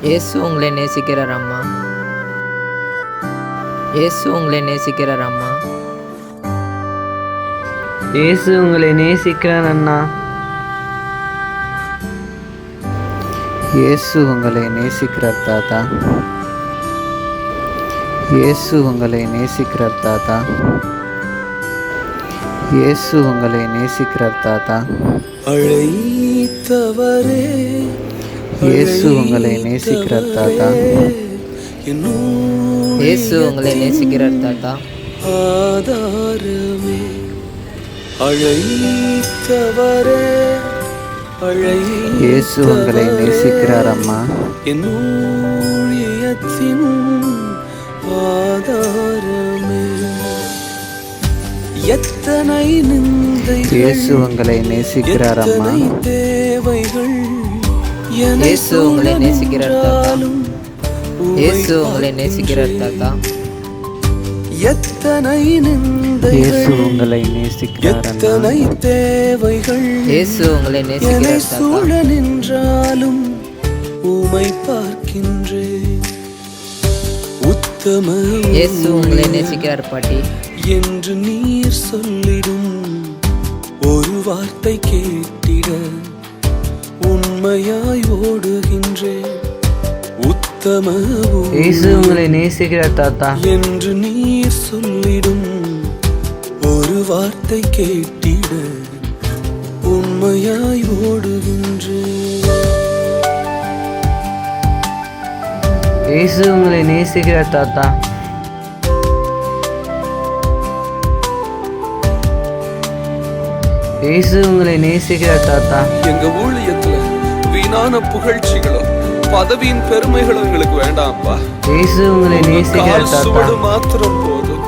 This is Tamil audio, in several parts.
இயேசு உங்களை நேசிக்கிறார் அம்மா. இயேசு உங்களை நேசிக்கிறார் அம்மா. இயேசு உங்களை நேசிக்கிறார் அண்ணா. இயேசு உங்களை நேசிக்கிறார் தாத்தா. இயேசு உங்களை நேசிக்கிறார் தாத்தா. இயேசு உங்களை நேசிக்கிறார் தாத்தா. அழைத்தவரே, இயேசு உங்களை நேசிக்கிறார் தாத்தா. இயேசு உங்களை நேசிக்கிறார் தாத்தா. ஆதாரமே, அழைத்தவரே, இயேசு உங்களை நேசிக்கிறார் அம்மா. என் ஊழியத்தின் ஆதாரமே. எத்தனை நிந்தைகள், இயேசு உங்களை நேசிக்கிறார் அம்மா. தேவைகள் இயேசு உங்களை நேசிக்கிறார் தாத்தா. இயேசு உங்களை நேசிக்கிறார் தாத்தா. எத்தனை நிந்தைகள், இயேசு உங்களை நேசிக்கிறார் அண்ணா. எத்தனை தேவைகள் இயேசு உங்களை நேசிக்கிறார் தாத்தா. சூழ நின்றாலும் உமை பார்க்கின்றேன். உத்தம இயேசு உங்களை நேசிக்கிறார் பாட்டி. என்று நீர் சொல்லிடும் ஒரு வார்த்தை கேட்டிட உண்மையாய் ஓடுகின்றேன். உத்தம இயேசு உங்களை நேசிக்கிறார் தாத்தா. என்று நீர் சொல்லிடும் ஒரு வார்த்தை கேட்டிட உண்மையாய் ஓடுகின்றேன். இயேசு உங்களை நேசிக்கிறார் தாத்தா. இயேசு உங்களை நேசிக்கிறார் தாத்தா. எங்க ஊழியத்துல வீணான புகழ்ச்சிகளும் பதவியின் பெருமைகளும் எங்களுக்கு வேண்டாம்ப்பா. இயேசு உங்களை நேசிக்கிறார் தாத்தா. சுவடு மாத்திரம் போதும்.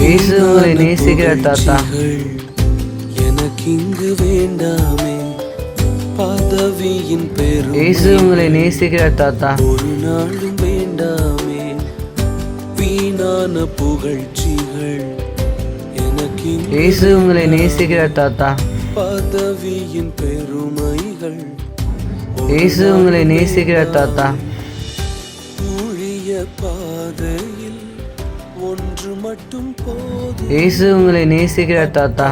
இயேசு உங்களை நேசிக்கிறார் தாத்தா. எனக்கு இங்கு வேண்டாமே பதவியின் பெரும். இயேசு உங்களை நேசிக்கிறார் தாத்தா. ஒரு நாளும் வேண்டாமே வீணான புகழ்ச்சிகள். எனக்கு இயேசு உங்களை நேசிக்கிறார் தாத்தா. பதவியின் பெருமைகள். இயேசு உங்களை நேசிக்கிறார் தாத்தா. ஊழிய பாதையில் ஒன்று மட்டும் போதும். இயேசு உங்களை நேசிக்கிறார் தாத்தா.